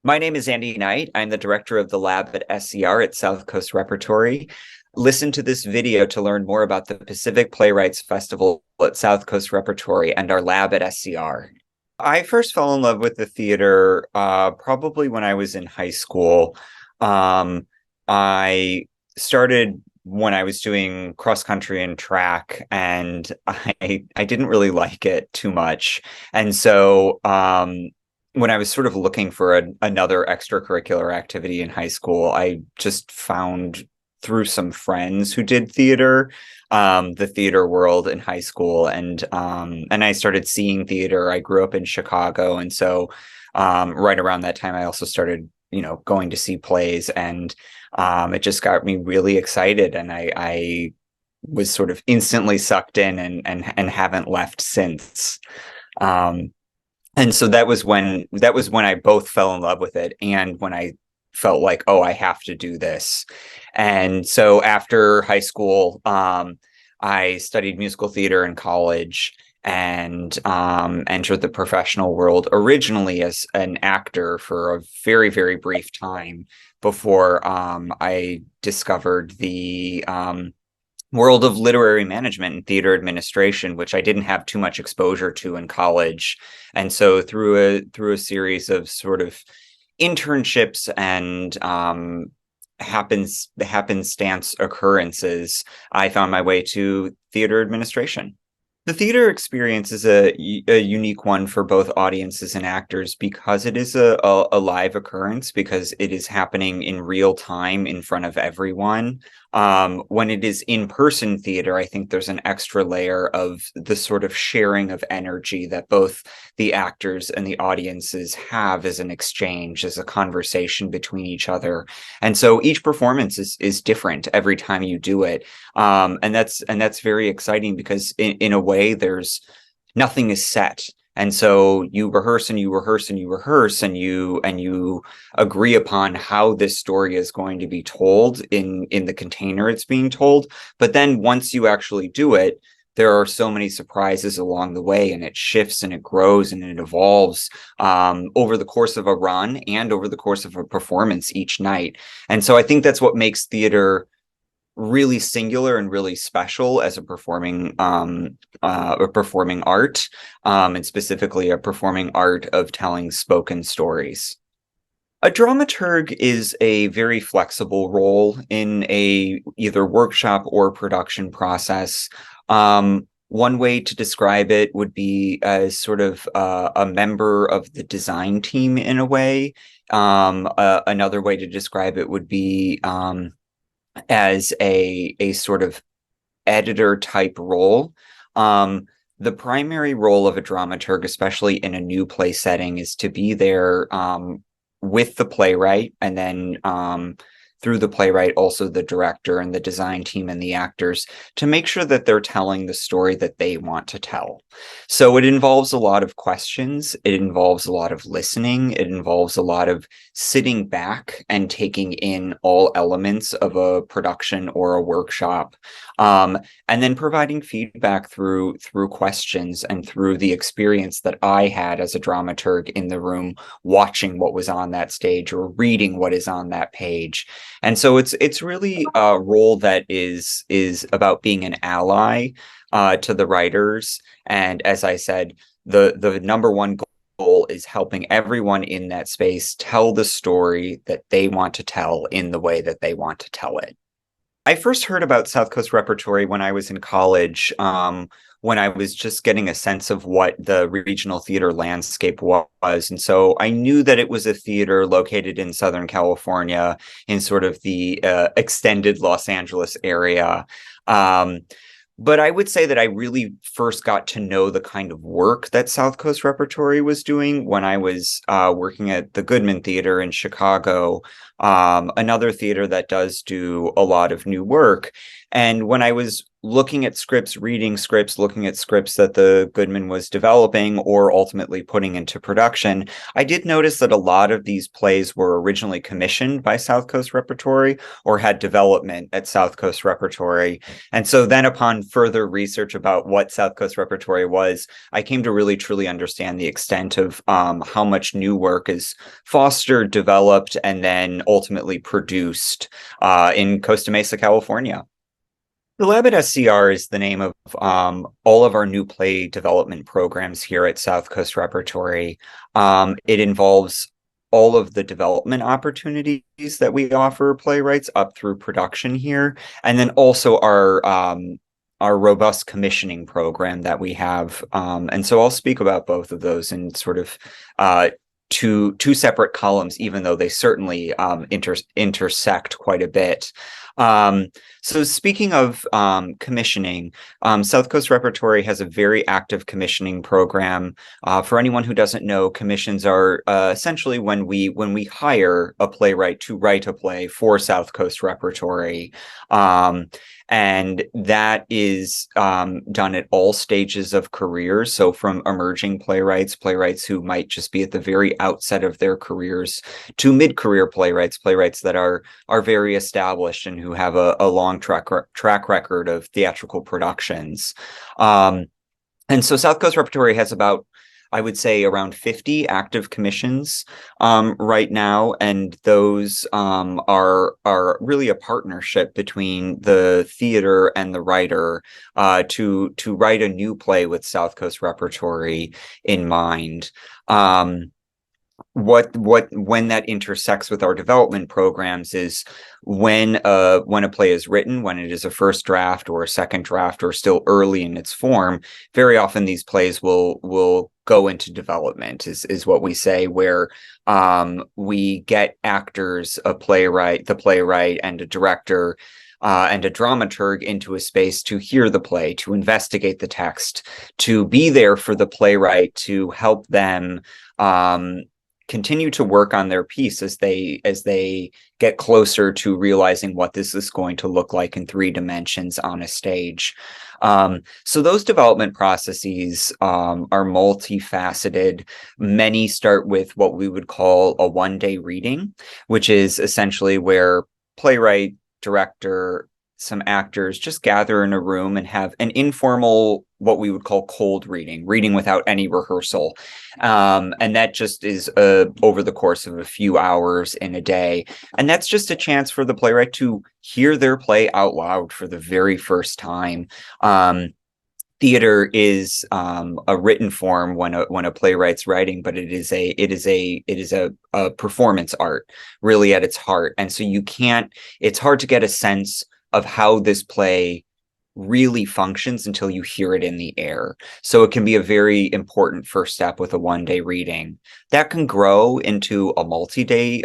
My name is Andy Knight. I'm the director of the lab at SCR at South Coast Repertory. Listen to this video to learn more about the Pacific Playwrights Festival at South Coast Repertory and our lab at SCR. I first fell in love with the theater probably when I was in high school. I started when I was doing cross country and track, and I didn't really like it too much. And so when I was sort of looking for another extracurricular activity in high school, I just found through some friends who did theater, the theater world in high school, and I started seeing theater. I grew up in Chicago, and so right around that time, I also started, going to see plays, and it just got me really excited, and I was sort of instantly sucked in and haven't left since. And so that was when I both fell in love with it, and when I felt like, oh, I have to do this. And so after high school, I studied musical theater in college and entered the professional world originally as an actor for a very, very brief time before I discovered the world of literary management and theater administration, which I didn't have too much exposure to in college. And so through a series of sort of internships and happenstance occurrences, I found my way to theater administration. The theater experience is a unique one for both audiences and actors because it is a live occurrence, because it is happening in real time in front of everyone. When it is in-person theater, I think there's an extra layer of the sort of sharing of energy that both the actors and the audiences have as an exchange, as a conversation between each other. And so each performance is different every time you do it. And that's very exciting because in a way, there's nothing is set. And so you rehearse and you rehearse and you rehearse and you agree upon how this story is going to be told in the container it's being told. But then once you actually do it, there are so many surprises along the way, and it shifts and it grows and it evolves over the course of a run and over the course of a performance each night. And so I think that's what makes theater really singular and really special as a performing art, and specifically a performing art of telling spoken stories. A dramaturg is a very flexible role in a either workshop or production process. One way to describe it would be as sort of a member of the design team in a way. Another way to describe it would be as a sort of editor type role. The primary role of a dramaturg, especially in a new play setting, is to be there with the playwright, and then through the playwright, also the director and the design team and the actors, to make sure that they're telling the story that they want to tell. So it involves a lot of questions. It involves a lot of listening. It involves a lot of sitting back and taking in all elements of a production or a workshop, and then providing feedback through questions and through the experience that I had as a dramaturg in the room, watching what was on that stage or reading what is on that page. And so it's really a role that is about being an ally to the writers. And as I said, the number one goal is helping everyone in that space tell the story that they want to tell in the way that they want to tell it. I first heard about South Coast Repertory when I was in college, when I was just getting a sense of what the regional theater landscape was. And so I knew that it was a theater located in Southern California, in sort of the extended Los Angeles area. But I would say that I really first got to know the kind of work that South Coast Repertory was doing when I was working at the Goodman Theater in Chicago, another theater that does do a lot of new work. And when I was looking at scripts, reading scripts, looking at scripts that the Goodman was developing or ultimately putting into production, I did notice that a lot of these plays were originally commissioned by South Coast Repertory or had development at South Coast Repertory. And so then upon further research about what South Coast Repertory was, I came to really truly understand the extent of how much new work is fostered, developed, and then ultimately produced in Costa Mesa, California. The Lab at SCR is the name of all of our new play development programs here at South Coast Repertory. It involves all of the development opportunities that we offer playwrights up through production here, and then also our robust commissioning program that we have. And so I'll speak about both of those in sort of two separate columns, even though they certainly intersect quite a bit. So speaking of commissioning, South Coast Repertory has a very active commissioning program. For anyone who doesn't know, commissions are essentially when we hire a playwright to write a play for South Coast Repertory. And that is done at all stages of careers. So from emerging playwrights who might just be at the very outset of their careers, to mid-career playwrights that are very established and who have a long track record of theatrical productions. And so South Coast Repertory has about, I would say, around 50 active commissions right now, and those are really a partnership between the theater and the writer to write a new play with South Coast Repertory in mind. When that intersects with our development programs is when a play is written, when it is a first draft or a second draft or still early in its form. Very often these plays will go into development is what we say, where we get actors, the playwright and a director and a dramaturg into a space to hear the play, to investigate the text, to be there for the playwright, to help them continue to work on their piece as they get closer to realizing what this is going to look like in 3 dimensions on a stage. So those development processes are multifaceted. Many start with what we would call a one-day reading, which is essentially where playwright, director, some actors just gather in a room and have an informal, what we would call cold reading without any rehearsal. And that just is over the course of a few hours in a day. And that's just a chance for the playwright to hear their play out loud for the very first time. Theater is a written form when a playwright's writing, but it is a performance art really at its heart. And so it's hard to get a sense of how this play really functions until you hear it in the air. So it can be a very important first step with a one-day reading. That can grow into a multi-day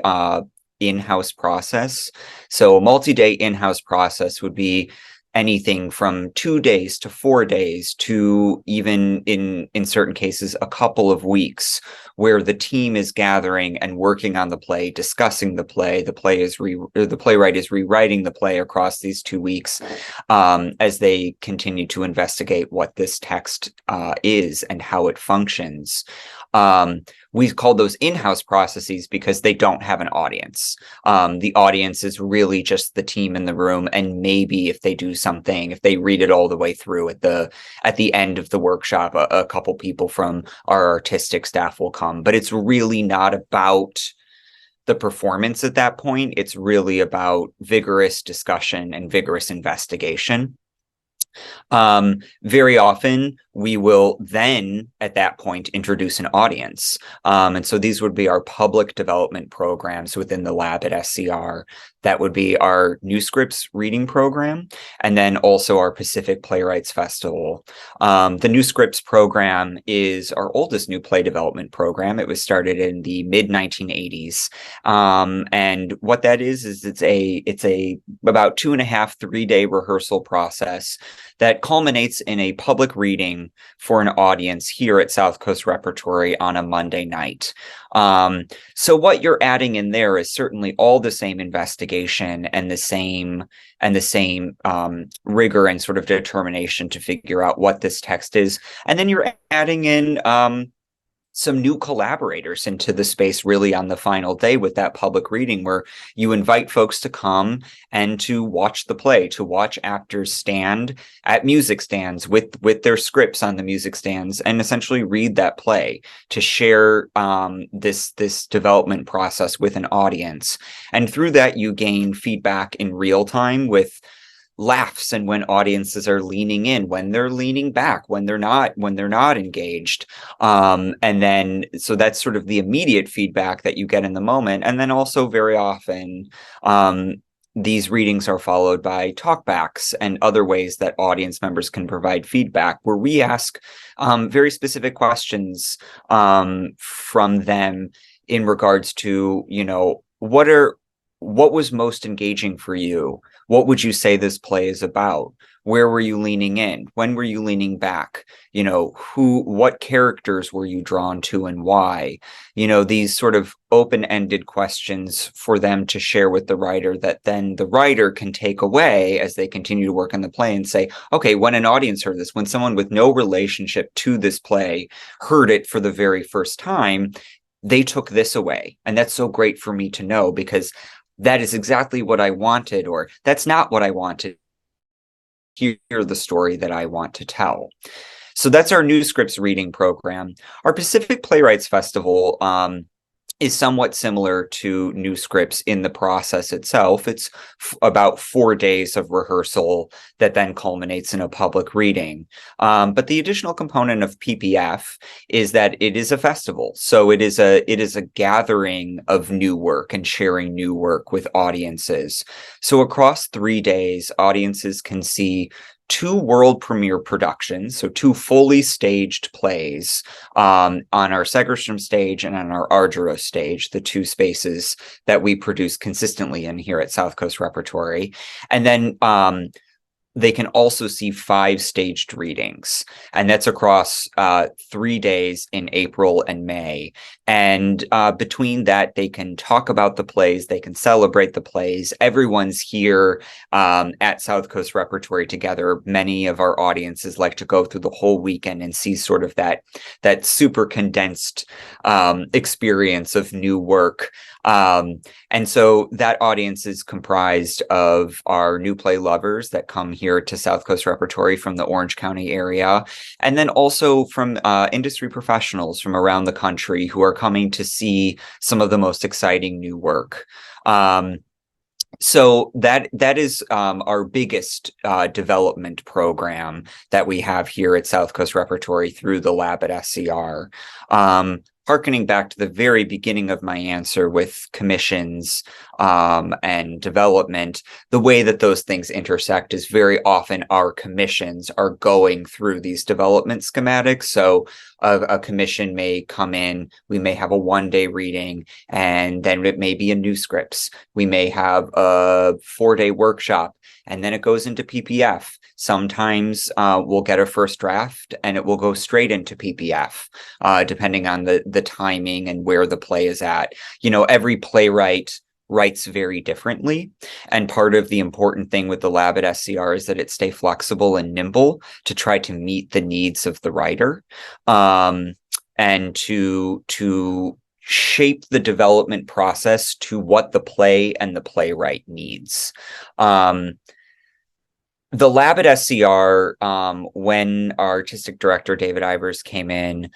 in-house process. So a multi-day in-house process would be anything from 2 days to 4 days to even in certain cases a couple of weeks, where the team is gathering and working on the play, discussing the play. The playwright is rewriting the play across these 2 weeks as they continue to investigate what this text is and how it functions. We call those in-house processes because they don't have an audience. The audience is really just the team in the room, and maybe if they do something, if they read it all the way through at the end of the workshop, a couple people from our artistic staff will come. But it's really not about the performance at that point. It's really about vigorous discussion and vigorous investigation. Very often we will then at that point introduce an audience. And so these would be our public development programs within the lab at SCR. That would be our New Scripts reading program, and then also our Pacific Playwrights Festival. The New Scripts program is our oldest new play development program. It was started in the mid-1980s. And what that is it's a about 2.5-3 day rehearsal process that culminates in a public reading reading for an audience here at South Coast Repertory on a Monday night. So what you're adding in there is certainly all the same investigation and the same rigor and sort of determination to figure out what this text is. And then you're adding in some new collaborators into the space really on the final day with that public reading, where you invite folks to come and to watch the play, to watch actors stand at music stands with their scripts on the music stands and essentially read that play, to share this development process with an audience. And through that, you gain feedback in real time with laughs, and when audiences are leaning in, when they're leaning back, when they're not engaged. And then so that's sort of the immediate feedback that you get in the moment. And then also very often these readings are followed by talkbacks and other ways that audience members can provide feedback, where we ask very specific questions from them in regards to, what was most engaging for you? What would you say this play is about? Where were you leaning in? When were you leaning back? What characters were you drawn to and why? These sort of open-ended questions for them to share with the writer that then the writer can take away as they continue to work on the play and say, okay, when an audience heard this, when someone with no relationship to this play heard it for the very first time, they took this away. And that's so great for me to know, because that is exactly what I wanted, or that's not what I wanted. Hear the story that I want to tell. So that's our new scripts reading program. Our Pacific Playwrights Festival is somewhat similar to New Scripts in the process itself. It's about 4 days of rehearsal that then culminates in a public reading. But the additional component of PPF is that it is a festival. So it is a gathering of new work and sharing new work with audiences. So across 3 days, audiences can see 2 world premiere productions, so 2 fully staged plays on our Segerstrom stage and on our Argyros stage, the 2 spaces that we produce consistently in here at South Coast Repertory. And then they can also see 5 staged readings, and that's across 3 days in April and May. And between that, they can talk about the plays, they can celebrate the plays. Everyone's here at South Coast Repertory together. Many of our audiences like to go through the whole weekend and see sort of that super condensed experience of new work. And so that audience is comprised of our new play lovers that come here to South Coast Repertory from the Orange County area, and then also from industry professionals from around the country who are coming to see some of the most exciting new work. So that is our biggest development program that we have here at South Coast Repertory through the lab at SCR. Harkening back to the very beginning of my answer with commissions and development, the way that those things intersect is very often our commissions are going through these development schematics. So a commission may come in, we may have a 1-day reading, and then it may be a new scripts. We may have a 4-day workshop, and then it goes into PPF. Sometimes we'll get a first draft and it will go straight into PPF, depending on the timing and where the play is at. Every playwright writes very differently. And part of the important thing with the lab at SCR is that it stay flexible and nimble to try to meet the needs of the writer, and to shape the development process to what the play and the playwright needs. The lab at SCR, when our artistic director, David Ivers, came in,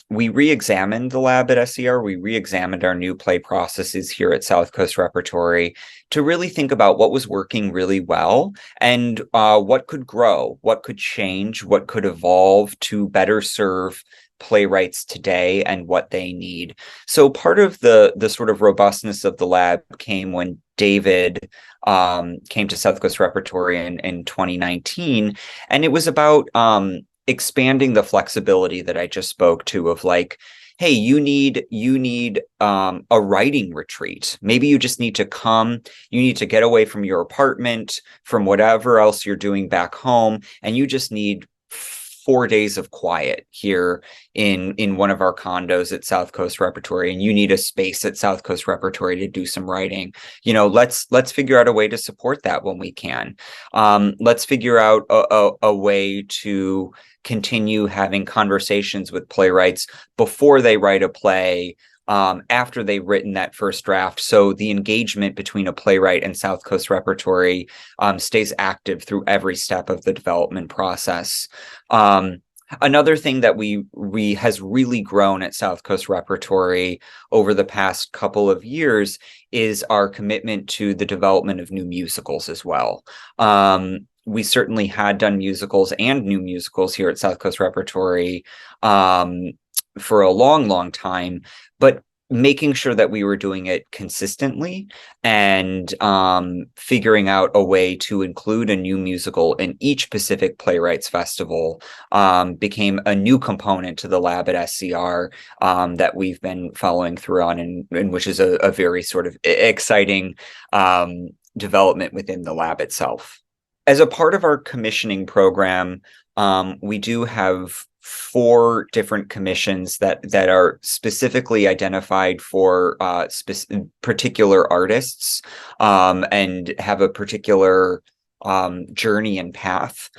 we re-examined the lab at SCR. We re-examined our new play processes here at South Coast Repertory to really think about what was working really well and what could grow, what could change, what could evolve to better serve playwrights today and what they need. So part of the sort of robustness of the lab came when David came to South Coast Repertory in 2019, and it was about expanding the flexibility that I just spoke to of like, hey, you need a writing retreat. Maybe you just need to come, you need to get away from your apartment, from whatever else you're doing back home, and you just need 4 days of quiet here in one of our condos at South Coast Repertory, and you need a space at South Coast Repertory to do some writing, let's figure out a way to support that when we can. Let's figure out a way to continue having conversations with playwrights before they write a play, after they've written that first draft. So the engagement between a playwright and South Coast Repertory stays active through every step of the development process. Another thing that we has really grown at South Coast Repertory over the past couple of years is our commitment to the development of new musicals as well. We certainly had done musicals and new musicals here at South Coast Repertory for a long, long time, but making sure that we were doing it consistently and figuring out a way to include a new musical in each Pacific Playwrights Festival became a new component to the lab at SCR that we've been following through on, and which is a very sort of exciting development within the lab itself. As a part of our commissioning program, we do have 4 different commissions that are specifically identified for particular artists and have a particular journey and path.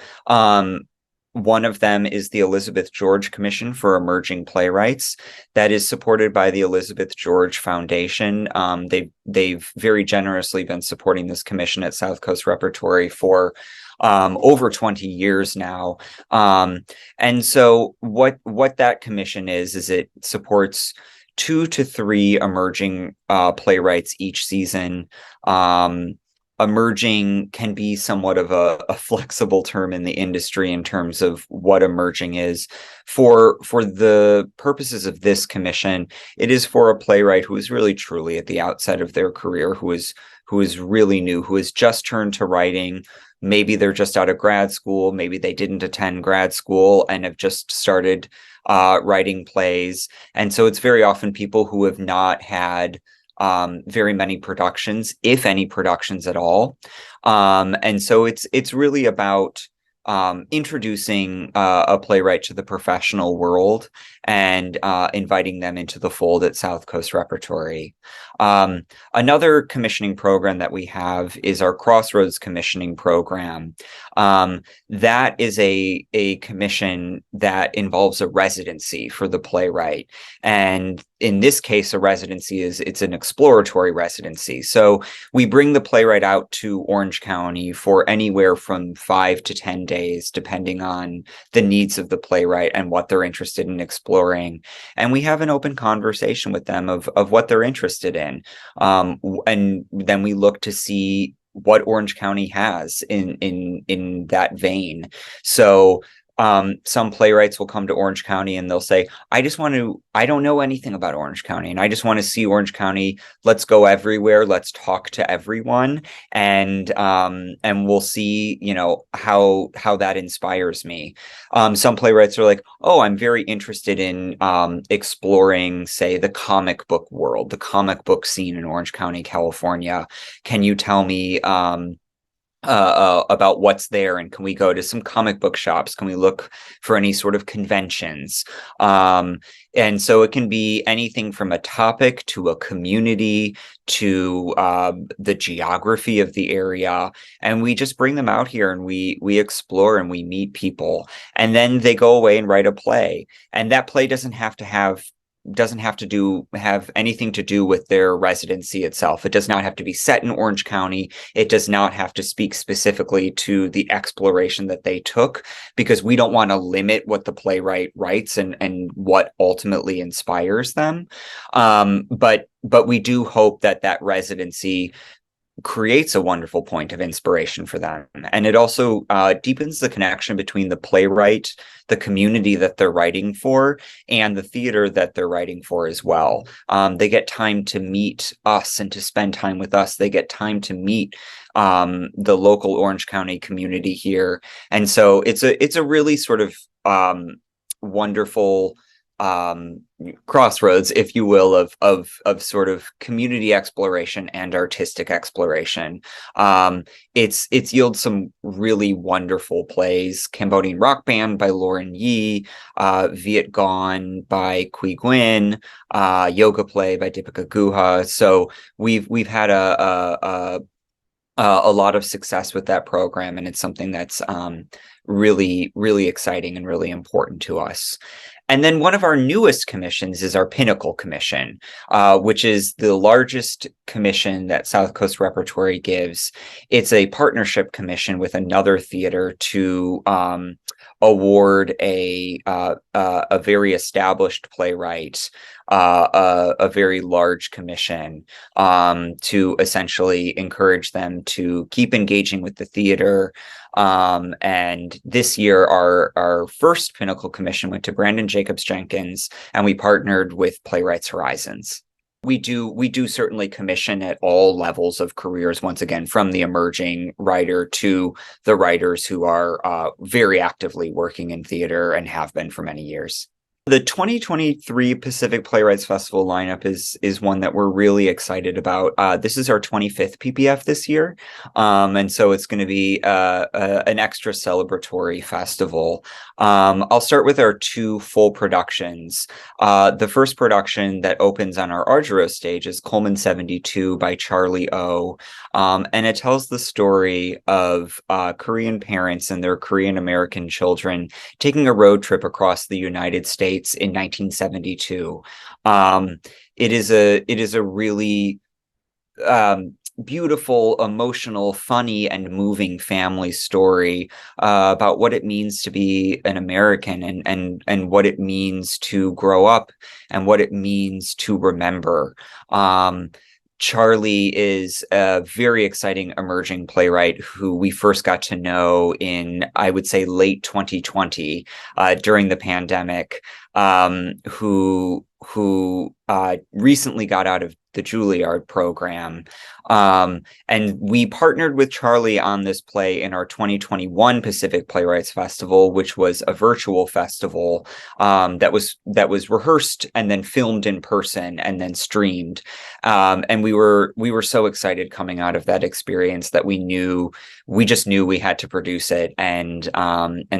One of them is the Elizabeth George Commission for Emerging Playwrights that is supported by the Elizabeth George Foundation. They've very generously been supporting this commission at South Coast Repertory for over 20 years now. And so what that commission is it supports 2 to 3 emerging playwrights each season. Emerging can be somewhat of a flexible term in the industry in terms of what emerging is. For the purposes of this commission, it is for a playwright who is really truly at the outset of their career, who is really new, who has just turned to writing. Maybe they're just out of grad school, maybe they didn't attend grad school and have just started writing plays. And so it's very often people who have not had very many productions, if any productions at all. And so it's really about introducing a playwright to the professional world and inviting them into the fold at South Coast Repertory. Another commissioning program that we have is our Crossroads commissioning program. That is a commission that involves a residency for the playwright. And in this case, a residency it's an exploratory residency. So we bring the playwright out to Orange County for anywhere from 5 to 10 days, depending on the needs of the playwright and what they're interested in exploring. And we have an open conversation with them of what they're interested in. And then we look to see what Orange County has in that vein. So some playwrights will come to Orange County and they'll say, I don't know anything about Orange County and I just want to see Orange County. Let's go everywhere. Let's talk to everyone. And we'll see, how that inspires me. Some playwrights are like, oh, I'm very interested in exploring, say, the comic book world, the comic book scene in Orange County, California. Can you tell me about what's there, and can we go to some comic book shops? Can we look for any sort of conventions? And so it can be anything from a topic to a community to the geography of the area, and we just bring them out here and we explore and we meet people, and then they go away and write a play, and that play doesn't have to have anything to do with their residency itself. It does not have to be set in Orange County. It does not have to speak specifically to the exploration that they took, because we don't want to limit what the playwright writes and what ultimately inspires them. But we do hope that residency creates a wonderful point of inspiration for them. And it also deepens the connection between the playwright, the community that they're writing for, and the theater that they're writing for as well. They get time to meet us and to spend time with us. They get time to meet the local Orange County community here. And so it's a really sort of wonderful crossroads, if you will, of sort of community exploration and artistic exploration. It's yields some really wonderful plays: Cambodian Rock Band by Lauren Yi, Viet Gone by Quy Nguyen, Yoga Play by Deepika Guha. So we've had a lot of success with that program, and it's something that's really, really exciting and really important to us. And then one of our newest commissions is our Pinnacle Commission, which is the largest commission that South Coast Repertory gives. It's a partnership commission with another theater to award a very established playwright a very large commission to essentially encourage them to keep engaging with the theater. And this year, our first Pinnacle Commission went to Brandon Jacobs Jenkins, and we partnered with Playwrights Horizons. We do certainly commission at all levels of careers, once again, from the emerging writer to the writers who are very actively working in theater and have been for many years. The 2023 Pacific Playwrights Festival lineup is one that we're really excited about. This is our 25th PPF this year, and so it's going to be an extra celebratory festival. I'll start with our two full productions. The first production that opens on our Argyros stage is Coleman 72 by Charlie O, and it tells the story of Korean parents and their Korean American children taking a road trip across the United States in 1972. It is a really beautiful, emotional, funny, and moving family story about what it means to be an American and what it means to grow up and what it means to remember. Charlie is a very exciting emerging playwright who we first got to know in, I would say, late 2020 during the pandemic, who recently got out of the Juilliard program. And we partnered with Charlie on this play in our 2021 Pacific Playwrights Festival, which was a virtual festival that was rehearsed and then filmed in person and then streamed. And we were so excited coming out of that experience that we just knew we had to produce it. And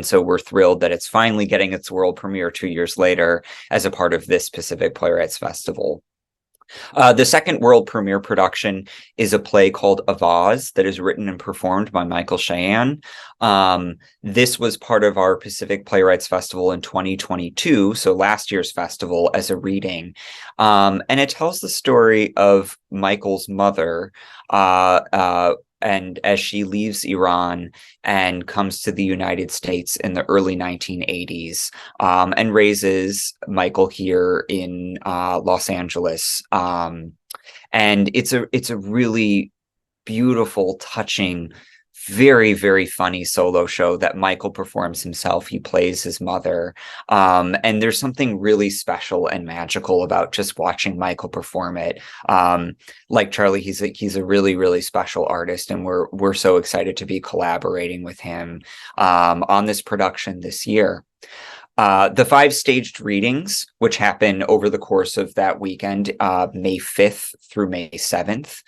so we're thrilled that it's finally getting its world premiere 2 years later as a part of this Pacific Playwrights Festival. The second world premiere production is a play called Avaaz that is written and performed by Michael Shayan. This was part of our Pacific Playwrights Festival in 2022, so last year's festival, as a reading. And it tells the story of Michael's mother, and as she leaves Iran and comes to the United States in the early 1980s, and raises Michael here in Los Angeles. And it's a really beautiful, touching, very, very funny solo show that Michael performs himself. He plays his mother. And there's something really special and magical about just watching Michael perform it. Like Charlie, he's a really, really special artist, and we're so excited to be collaborating with him on this production this year. The 5 staged readings, which happen over the course of that weekend, May 5th through May 7th,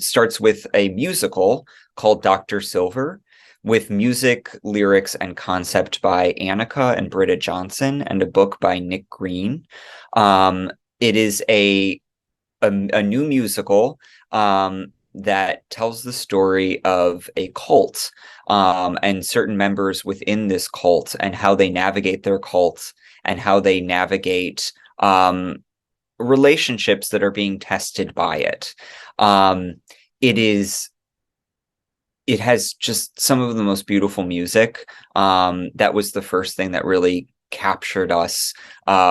starts with a musical called Dr. Silver, with music, lyrics, and concept by Annika and Britta Johnson, and a book by Nick Green. It is a new musical that tells the story of a cult and certain members within this cult and how they navigate their cult and how they navigate relationships that are being tested by it. It has just some of the most beautiful music. That was the first thing that really captured us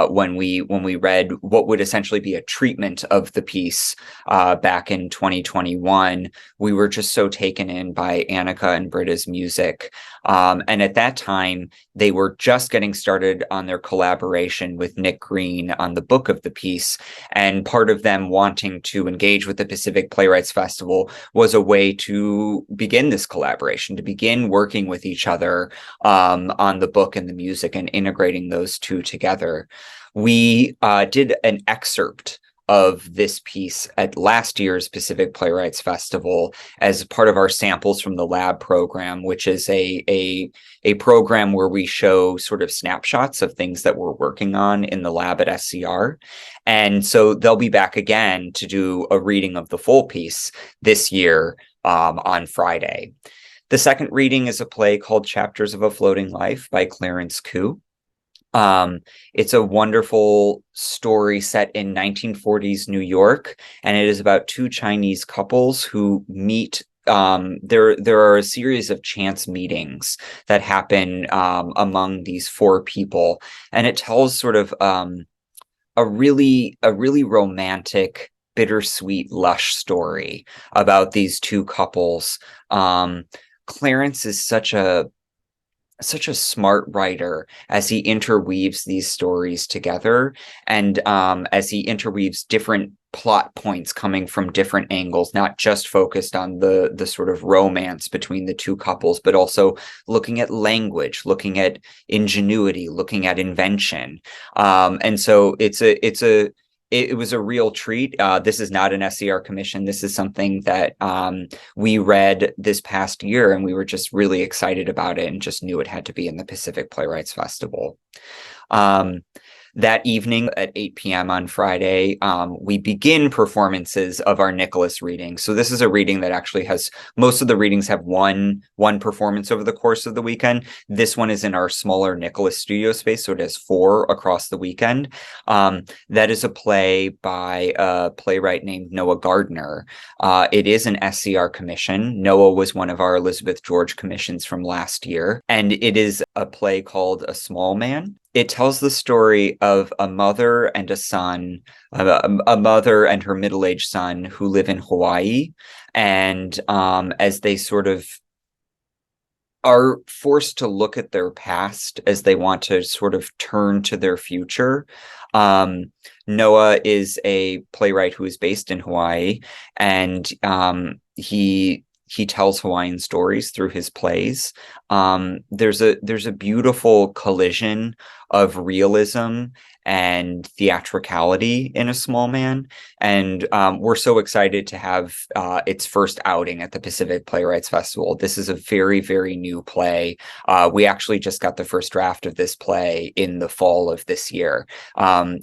when we read what would essentially be a treatment of the piece back in 2021. We were just so taken in by Annika and Britta's music. And at that time, they were just getting started on their collaboration with Nick Green on the book of the piece. And part of them wanting to engage with the Pacific Playwrights Festival was a way to begin this collaboration, to begin working with each other on the book and the music and integrating those two together. We did an excerpt of this piece at last year's Pacific Playwrights Festival as part of our Samples from the Lab program, which is a program where we show sort of snapshots of things that we're working on in the lab at SCR. And so they'll be back again to do a reading of the full piece this year on Friday. The second reading is a play called Chapters of a Floating Life by Clarence Koo. It's a wonderful story set in 1940s New York, and it is about two Chinese couples who meet. There are a series of chance meetings that happen among these four people, and it tells sort of a really romantic, bittersweet, lush story about these two couples. Clarence is such a smart writer as he interweaves these stories together, and as he interweaves different plot points coming from different angles, not just focused on the sort of romance between the two couples, but also looking at language, looking at ingenuity, looking at invention. And so it was a real treat. This is not an SCR commission. This is something that we read this past year, and we were just really excited about it and just knew it had to be in the Pacific Playwrights Festival. That evening at 8 p.m. on Friday, we begin performances of our Nicholas reading. So this is a reading that actually has, most of the readings have one performance over the course of the weekend. This one is in our smaller Nicholas studio space, so it has 4 across the weekend. That is a play by a playwright named Noah Gardner. It is an SCR commission. Noah was one of our Elizabeth George commissions from last year, and it is a play called A Small Man. It tells the story of a mother and a son, a mother and her middle-aged son who live in Hawaii. And as they sort of are forced to look at their past as they want to sort of turn to their future. Noah is a playwright who is based in Hawaii, and he tells Hawaiian stories through his plays. There's a beautiful collision of realism and theatricality in A Small Man, and we're so excited to have its first outing at the Pacific Playwrights Festival. This is a very, very new play. We actually just got the first draft of this play in the fall of this year,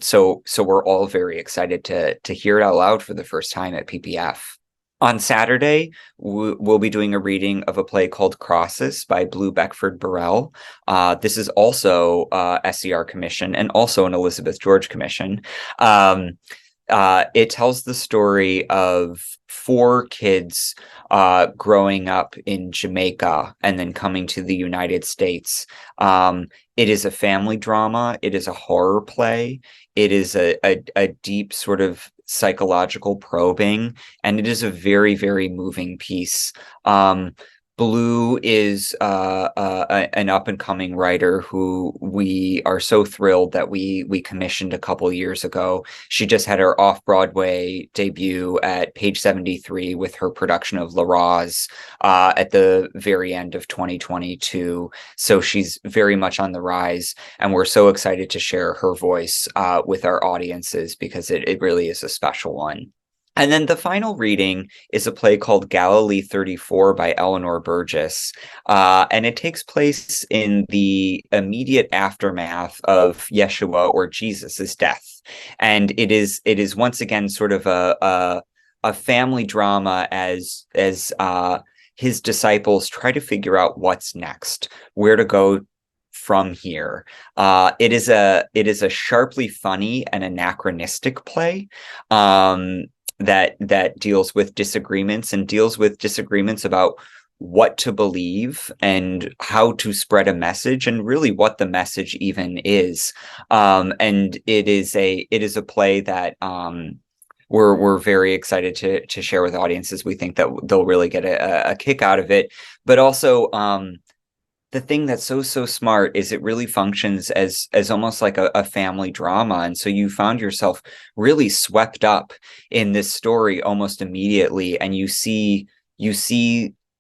so we're all very excited to hear it out loud for the first time at PPF. On Saturday, we'll be doing a reading of a play called Crosses by Blue Beckford-Burrell. This is also SCR commission and also an Elizabeth George commission. It tells the story of 4 kids growing up in Jamaica and then coming to the United States. It is a family drama. It is a horror play. It is a deep sort of psychological probing, and it is a very, very moving piece. Blue is an up-and-coming writer who we are so thrilled that we commissioned a couple years ago. She just had her off-Broadway debut at Page 73 with her production of La Rose at the very end of 2022. So she's very much on the rise, and we're so excited to share her voice with our audiences because it really is a special one. And then the final reading is a play called Galilee 34 by Eleanor Burgess. And it takes place in the immediate aftermath of Yeshua or Jesus's death. And it is once again sort of a family drama as his disciples try to figure out what's next, where to go from here. It is a sharply funny and anachronistic play. That deals with disagreements about what to believe and how to spread a message and really what the message even is. And it is a play that we're very excited to share with audiences. We think that they'll really get a kick out of it, but also the thing that's so smart is it really functions as almost like a family drama. And so you found yourself really swept up in this story almost immediately, and you see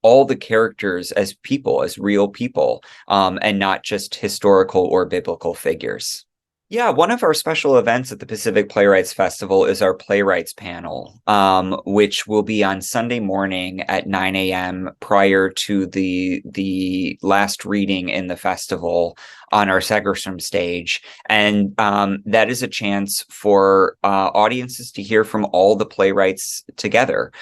all the characters as people, as real people, and not just historical or biblical figures. Yeah, one of our special events at the Pacific Playwrights Festival is our Playwrights panel, which will be on Sunday morning at 9 a.m. prior to the last reading in the festival on our Segerstrom stage. And that is a chance for audiences to hear from all the playwrights together.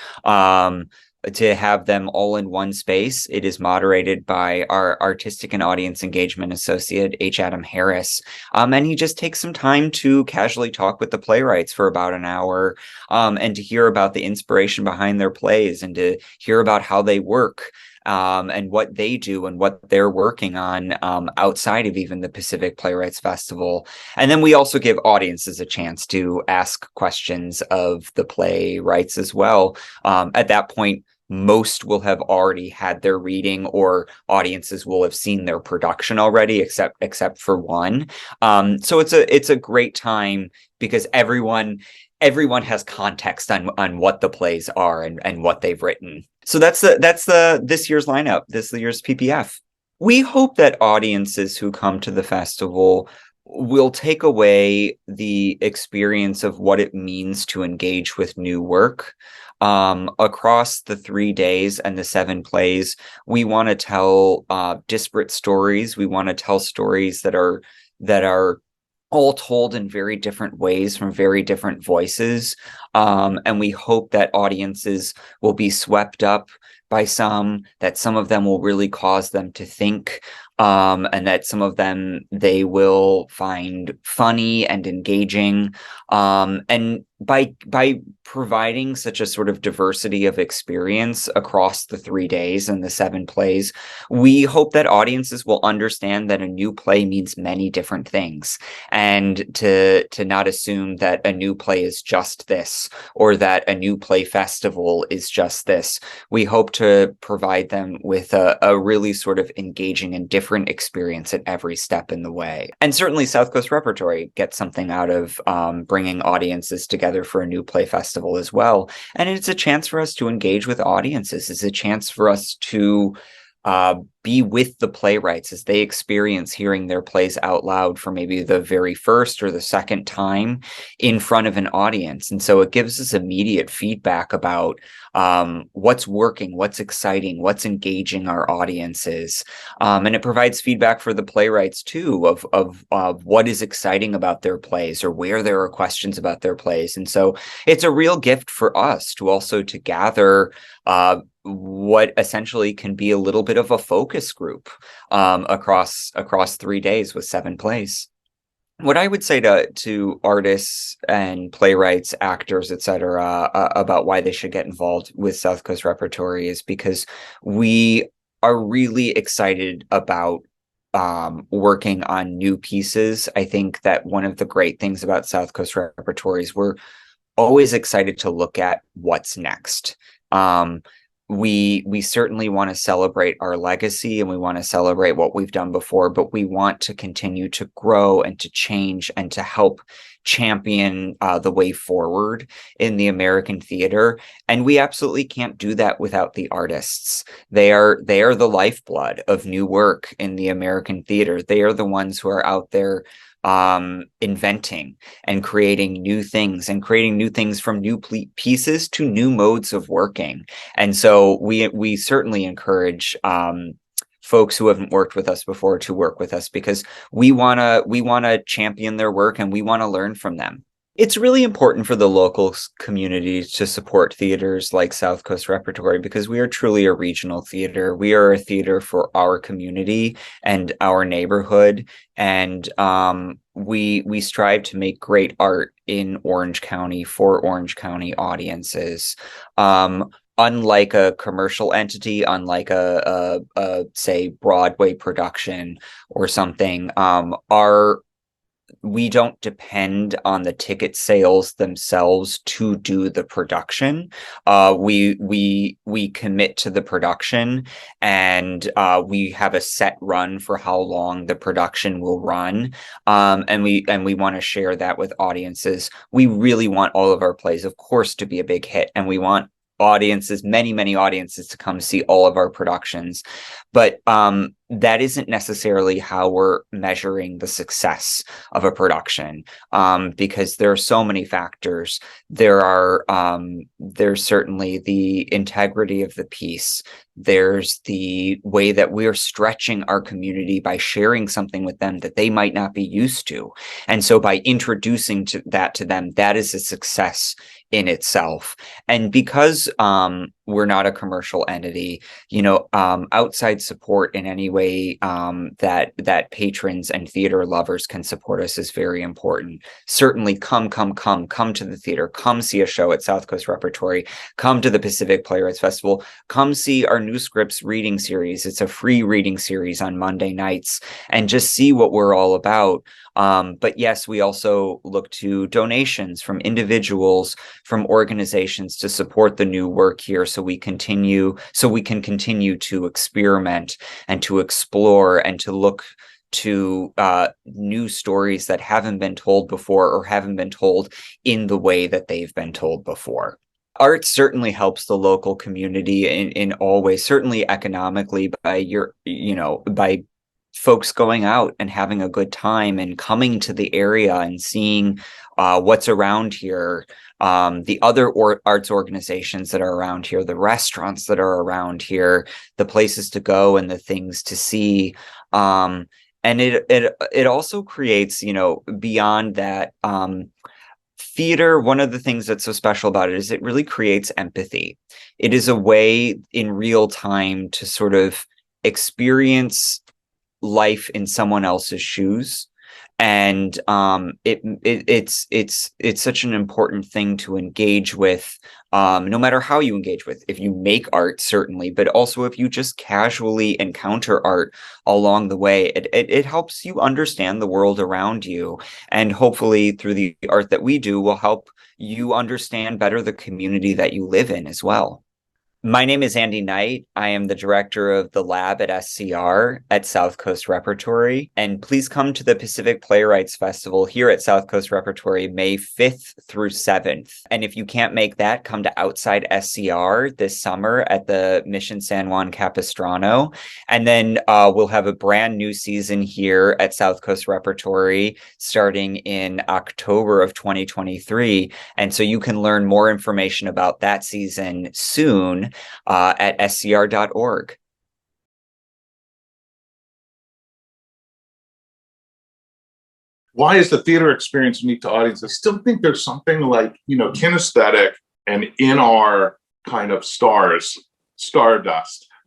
To have them all in one space. It is moderated by our artistic and audience engagement associate, Adam Harris. And he just takes some time to casually talk with the playwrights for about an hour, and to hear about the inspiration behind their plays, and to hear about how they work, and what they do and what they're working on, outside of even the Pacific Playwrights Festival. And then we also give audiences a chance to ask questions of the playwrights as well. At that point, most will have already had their reading, or audiences will have seen their production already, except for one. So it's a great time because everyone has context on what the plays are and what they've written. So that's this year's lineup, this year's PPF. We hope that audiences who come to the festival will take away the experience of what it means to engage with new work. Across the 3 days and the 7 plays, we want to tell disparate stories. We want to tell stories that are all told in very different ways from very different voices. And we hope that audiences will be swept up by that some of them will really cause them to think, and that some of them they will find funny and engaging. And by providing such a sort of diversity of experience across the 3 days and the 7 plays, we hope that audiences will understand that a new play means many different things, and to not assume that a new play is just this, or that a new play festival is just this. We hope to provide them with a really sort of engaging and different experience at every step in the way. And certainly South Coast Repertory gets something out of bringing audiences together for a new play festival as well. And it's a chance for us to engage with audiences. It's a chance for us to be with the playwrights as they experience hearing their plays out loud for maybe the very first or the second time in front of an audience. And so it gives us immediate feedback about what's working, what's exciting, what's engaging our audiences. And it provides feedback for the playwrights too of what is exciting about their plays, or where there are questions about their plays. And so it's a real gift for us to also to gather what essentially can be a little bit of a focus group across 3 days with 7 plays. What I would say to artists and playwrights, actors, etc., about why they should get involved with South Coast Repertory is because we are really excited about working on new pieces. I think that one of the great things about South Coast Repertory is we're always excited to look at what's next. We certainly want to celebrate our legacy, and we want to celebrate what we've done before, but we want to continue to grow and to change and to help champion the way forward in the American theater. And we absolutely can't do that without the artists. They are the lifeblood of new work in the American theater. They are the ones who are out there inventing and creating new things, and creating new things from new pieces to new modes of working. And so we certainly encourage folks who haven't worked with us before to work with us, because we want to champion their work, and we want to learn from them. It's really important for the local community to support theaters like South Coast Repertory, because we are truly a regional theater. We are a theater for our community and our neighborhood, and we strive to make great art in Orange County for Orange County audiences. Unlike a commercial entity, unlike a say Broadway production or something, our we don't depend on the ticket sales themselves to do the production. We commit to the production, and we have a set run for how long the production will run. And we want to share that with audiences. We really want all of our plays, of course, to be a big hit, and we want audiences, many audiences, to come see all of our productions. But that isn't necessarily how we're measuring the success of a production, because there are so many factors. There's certainly the integrity of the piece. There's the way that we're stretching our community by sharing something with them that they might not be used to. And so by introducing that to them, that is a success in itself. And because we're not a commercial entity, outside support in any way that patrons and theater lovers can support us is very important. Certainly come to the theater, come see a show at South Coast Repertory, come to the Pacific Playwrights Festival, come see our new scripts reading series. It's a free reading series on Monday nights, and just see what we're all about. But yes, we also look to donations from individuals, from organizations, to support the new work here, so we can continue to experiment and to explore and to look to new stories that haven't been told before, or haven't been told in the way that they've been told before. Art certainly helps the local community in all ways, certainly economically, by folks going out and having a good time and coming to the area and seeing what's around here, the other arts organizations that are around here, the restaurants that are around here, the places to go and the things to see. And it also creates, beyond that, theater, one of the things that's so special about it is it really creates empathy. It is a way in real time to sort of experience life in someone else's shoes, and it's such an important thing to engage with, no matter how you engage with. If you make art, certainly, but also if you just casually encounter art along the way, it helps you understand the world around you, and hopefully through the art that we do will help you understand better the community that you live in as well. My name is Andy Knight. I am the director of the lab at SCR at South Coast Repertory. And please come to the Pacific Playwrights Festival here at South Coast Repertory, May 5th through 7th. And if you can't make that, come to Outside SCR this summer at the Mission San Juan Capistrano. And then we'll have a brand new season here at South Coast Repertory starting in October of 2023. And so you can learn more information about that season soon at scr.org. Why is the theater experience unique to audience? I still think there's something like, kinesthetic and in our kind of stardust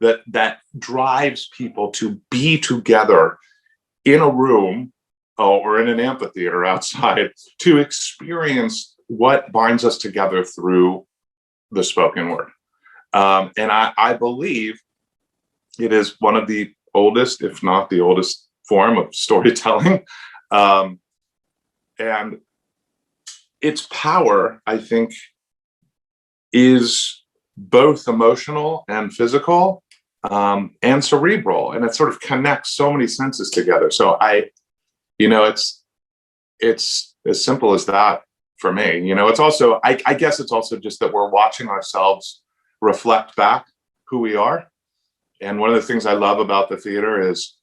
that drives people to be together in a room or in an amphitheater outside to experience what binds us together through the spoken word. And I believe it is one of the oldest, if not the oldest, form of storytelling. And its power, I think, is both emotional and physical, and cerebral, and it sort of connects so many senses together. So it's as simple as that for me. It's also, I guess it's also just that we're watching ourselves reflect back who we are. And one of the things I love about the theater is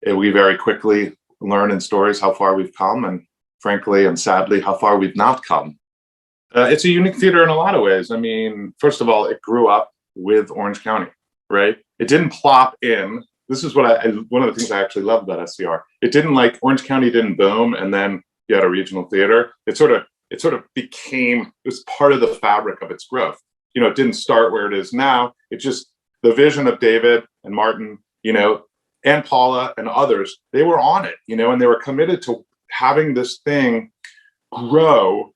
we very quickly learn in stories how far we've come, and frankly and sadly how far we've not come. It's a unique theater in a lot of ways. I mean, first of all, it grew up with Orange County, right? It didn't plop in. This is what one of the things I actually love about SCR. It didn't, like, Orange County didn't boom and then you had a regional theater. It sort of became, it was part of the fabric of its growth. It didn't start where it is now. It just, the vision of David and Martin, and Paula and others, they were on it, and they were committed to having this thing grow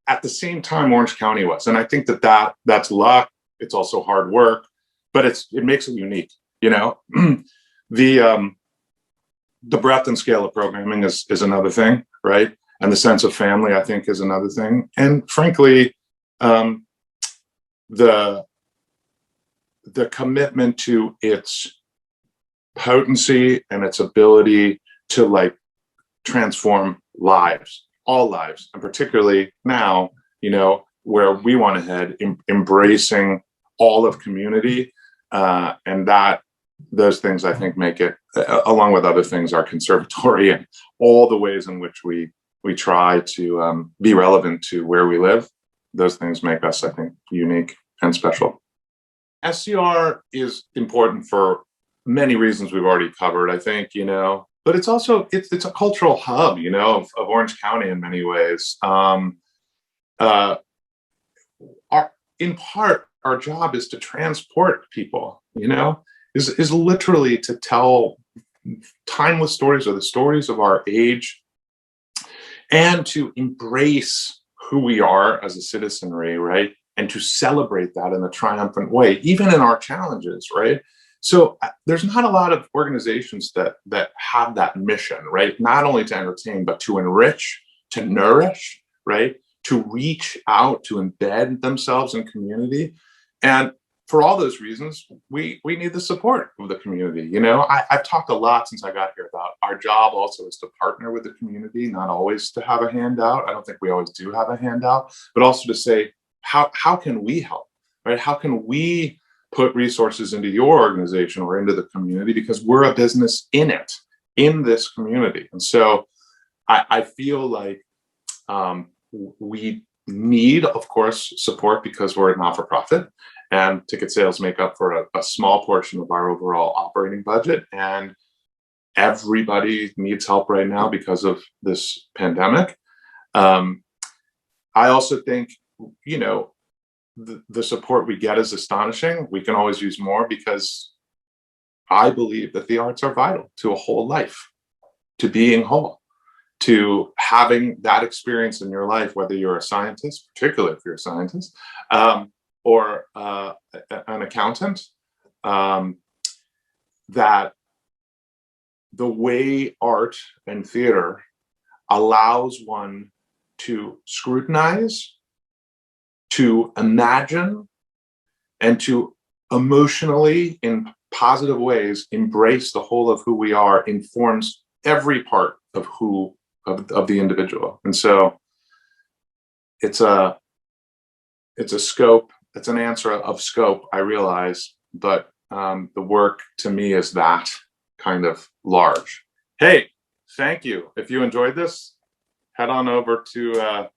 at the same time Orange County was. And I think that's luck. It's also hard work, but it makes it unique. The breadth and scale of programming is another thing, right? And the sense of family, I think, is another thing. And frankly, the commitment to its potency and its ability to like transform lives, all lives, and particularly now, you know, where we want to head, embracing all of community, and that those things I think make it, along with other things, our conservatory and all the ways in which we try to be relevant to where we live. Those things make us, I think, unique and special. SCR is important for many reasons we've already covered, I think, you know, but it's also, it's a cultural hub, you know, of Orange County in many ways. In part, our job is to transport people, you know, is literally to tell timeless stories, or the stories of our age, and to embrace who we are as a citizenry, right? And to celebrate that in a triumphant way, even in our challenges, right? So there's not a lot of organizations that have that mission, right? Not only to entertain, but to enrich, to nourish, right? To reach out, to embed themselves in community. And for all those reasons, we need the support of the community. You know, I've talked a lot since I got here about our job also is to partner with the community, not always to have a handout. I don't think we always do have a handout, but also to say, how can we help, right? How can we put resources into your organization or into the community, because we're a business in it, in this community. And so I feel like we need, of course, support because we're a not-for-profit, and ticket sales make up for a small portion of our overall operating budget. And everybody needs help right now because of this pandemic. I also think, you know, the support we get is astonishing. We can always use more, because I believe that the arts are vital to a whole life, to being whole, to having that experience in your life, whether you're a scientist, particularly if you're a scientist, or an accountant, that the way art and theater allows one to scrutinize, to imagine, and to emotionally, in positive ways, embrace the whole of who we are, informs every part of who of the individual. And so it's a scope, it's an answer of scope, I realize, but the work to me is that kind of large. Hey, thank you. If you enjoyed this, head on over to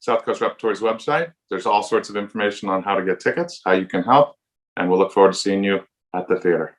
South Coast Repertory's website. There's all sorts of information on how to get tickets, how you can help, and we'll look forward to seeing you at the theater.